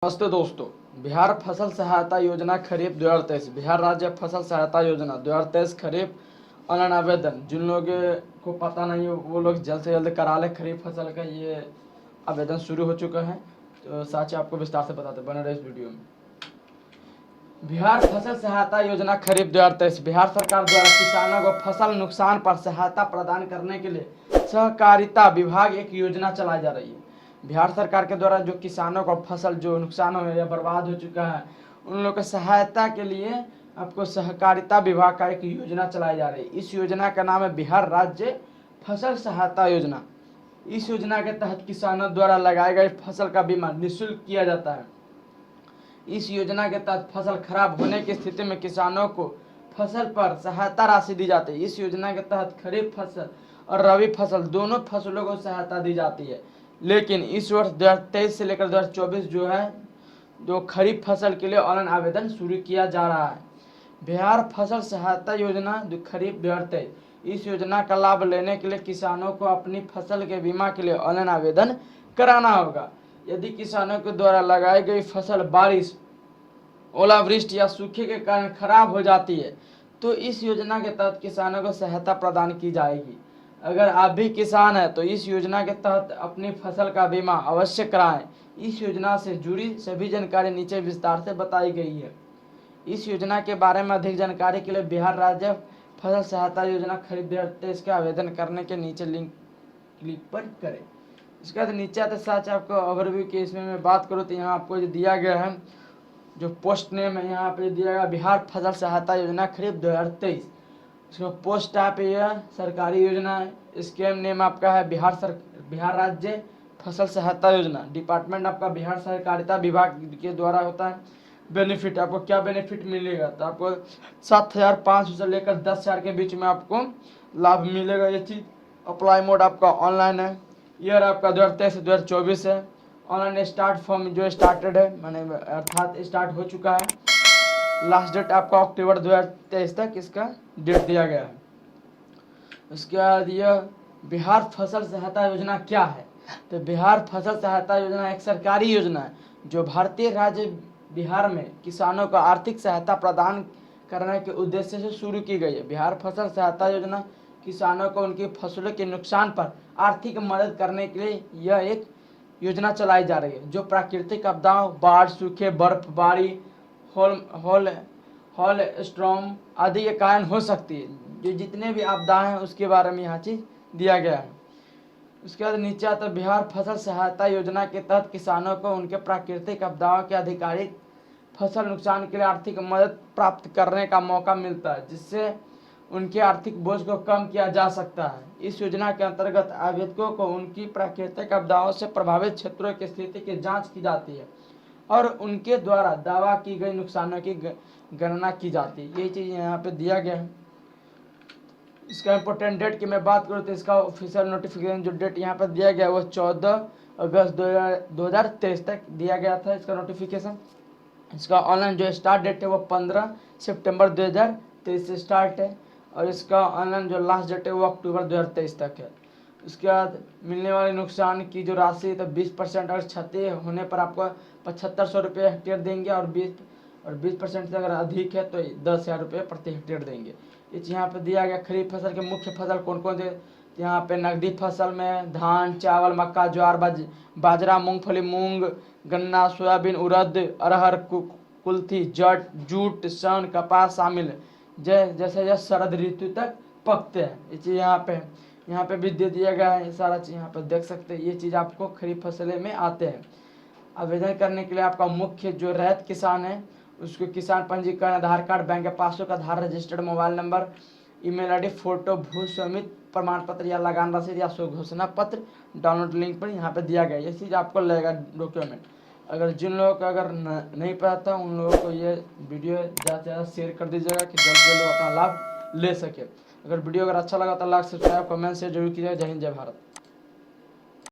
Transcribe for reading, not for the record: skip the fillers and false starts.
नमस्ते दोस्तों। बिहार फसल सहायता योजना खरीफ 2023 बिहार राज्य फसल सहायता योजना 2023 खरीफ ऑनलाइन आवेदन जिन लोगों को पता नहीं है वो लोग जल्द से जल्द करा ले। खरीफ फसल का ये आवेदन शुरू हो चुका है, तो साथ ही आपको विस्तार से बताते बने रहे इस वीडियो में। बिहार फसल सहायता योजना खरीफ 2023 बिहार सरकार द्वारा किसानों को फसल नुकसान पर सहायता प्रदान करने के लिए सहकारिता विभाग एक योजना चलाई जा रही है। बिहार सरकार के द्वारा जो किसानों को फसल जो नुकसान हो या बर्बाद हो चुका है उन लोगों की सहायता के लिए आपको सहकारिता विभाग का एक योजना चलाई जा रही है। इस योजना का नाम है बिहार राज्य फसल सहायता योजना। इस योजना के तहत किसानों द्वारा लगाए गए फसल का बीमा निःशुल्क किया जाता है। इस योजना के तहत फसल खराब होने की स्थिति में किसानों को फसल पर सहायता राशि दी जाती है। इस योजना के तहत खरीफ फसल और रबी फसल दोनों फसलों को सहायता दी जाती है, लेकिन इस वर्ष 2023 से लेकर 2024 जो खरीफ फसल के लिए ऑनलाइन आवेदन शुरू किया जा रहा है। बिहार फसल सहायता योजना जो खरीफ 2023 इस योजना का लाभ लेने के लिए किसानों को अपनी फसल के बीमा के लिए ऑनलाइन आवेदन कराना होगा। यदि किसानों के द्वारा लगाई गई फसल बारिश, ओलावृष्टि या सूखे के कारण खराब हो जाती है तो इस योजना के तहत किसानों को सहायता प्रदान की जाएगी। अगर आप भी किसान हैं तो इस योजना के तहत अपनी फसल का बीमा अवश्य कराएं। इस योजना से जुड़ी सभी जानकारी नीचे विस्तार से बताई गई है। इस योजना के बारे में अधिक जानकारी के लिए बिहार राज्य फसल सहायता योजना खरीफ 2023 का आवेदन करने के नीचे लिंक क्लिक पर करें। इसके बाद नीचे आते साथ आपको ओवरव्यू के इसमें मैं बात करूँ तो यहाँ आपको जो दिया गया है जो पोस्ट नेम है यहाँ पे दिया गया बिहार फसल सहायता योजना खरीफ 2023। इसमें पोस्ट टाइप यह सरकारी योजना है। स्कीम नेम आपका है बिहार राज्य फसल सहायता योजना। डिपार्टमेंट आपका बिहार सहकारिता विभाग के द्वारा होता है। बेनिफिट आपको क्या बेनिफिट मिलेगा तो आपको 7,500 से लेकर 10,000 के बीच में आपको लाभ मिलेगा। ये चीज़ अप्लाई मोड आपका ऑनलाइन है। ईयर आपका 2023 से 2024 है। ऑनलाइन स्टार्ट फॉर्म जो स्टार्टेड है मैंने अर्थात स्टार्ट हो चुका है। लास्ट डेट आपका अक्टूबर 2023 तक इसका डेट दिया गया है। उसके बाद यह बिहार फसल सहायता योजना क्या है तो बिहार फसल सहायता योजना एक सरकारी योजना है जो भारतीय राज्य बिहार में किसानों को आर्थिक सहायता प्रदान करने के उद्देश्य से शुरू की गई है। बिहार फसल सहायता योजना किसानों को उनकी फसलों के नुकसान पर आर्थिक मदद करने के लिए यह एक योजना चलाई जा रही है जो प्राकृतिक आपदाओं, बाढ़, सूखे, बर्फबारी, हॉल स्ट्रॉम आदि के कारण हो सकती है। जो जितने भी आपदाएं हैं उसके बारे में यहाँ चीज दिया गया है। उसके बाद नीचे आता है बिहार फसल सहायता योजना के तहत किसानों को उनके प्राकृतिक आपदाओं के आधिकारिक फसल नुकसान के लिए आर्थिक मदद प्राप्त करने का मौका मिलता है, जिससे उनके आर्थिक बोझ को कम किया जा सकता है। इस योजना के अंतर्गत आवेदकों को उनकी प्राकृतिक आपदाओं से प्रभावित क्षेत्रों की स्थिति की जांच की जाती है और उनके द्वारा दावा की गई नुकसानों की गणना की जाती है। ये चीज़ यहाँ पे दिया गया है। इसका इम्पोर्टेंट डेट की मैं बात करूँ तो इसका ऑफिशियल नोटिफिकेशन जो डेट यहाँ पर दिया गया वो 14 अगस्त 2023 तक दिया गया था इसका नोटिफिकेशन। इसका ऑनलाइन जो स्टार्ट डेट है वो 15 सितंबर 2023 से स्टार्ट है और इसका ऑनलाइन जो लास्ट डेट है वो अक्टूबर 2023 तक है। उसके बाद मिलने वाले नुकसान की जो राशि तो 20% अगर क्षति होने पर आपको 7,500 रुपये हेक्टेयर देंगे और 20% से अगर अधिक है तो 10,000 रुपये प्रति हेक्टेयर देंगे। इस यहाँ पे दिया गया खरीफ फसल के मुख्य फसल कौन कौन से यहाँ पे नकदी फसल में धान, चावल, मक्का, ज्वार, बाजरा, मूंगफली, मूंग, गन्ना, सोयाबीन, उड़द, अरहर, कुल्थी, जूट, सन, कपास शामिल है। जैसे यह शरद ऋतु तक पकते हैं। ये चीज़ यहाँ पे भी दे दिया गया है। सारा चीज़ यहाँ पे देख सकते हैं। ये चीज़ आपको खरीफ फसलें में आते हैं। आवेदन करने के लिए आपका मुख्य जो रैयत किसान है उसको किसान पंजीकरण, Aadhaar card, bank passbook, Aadhaar, registered mobile number, email ID, photo, भू स्वामित्व प्रमाण पत्र या लगान रसीद या घोषणा पत्र डाउनलोड लिंक पर यहाँ पे दिया गया है। ये चीज़ आपको लगेगा डॉक्यूमेंट। अगर जिन लोगों को अगर नहीं पता था उन लोगों को ये वीडियो ज़्यादा से ज़्यादा शेयर कर दीजिएगा कि जल्द से जल्द अपना लाभ ले सके। अगर वीडियो अगर अच्छा लगा तो लाइक, सब्सक्राइब, कमेंट शेयर जरूर कीजिएगा। जय हिंद, जय भारत।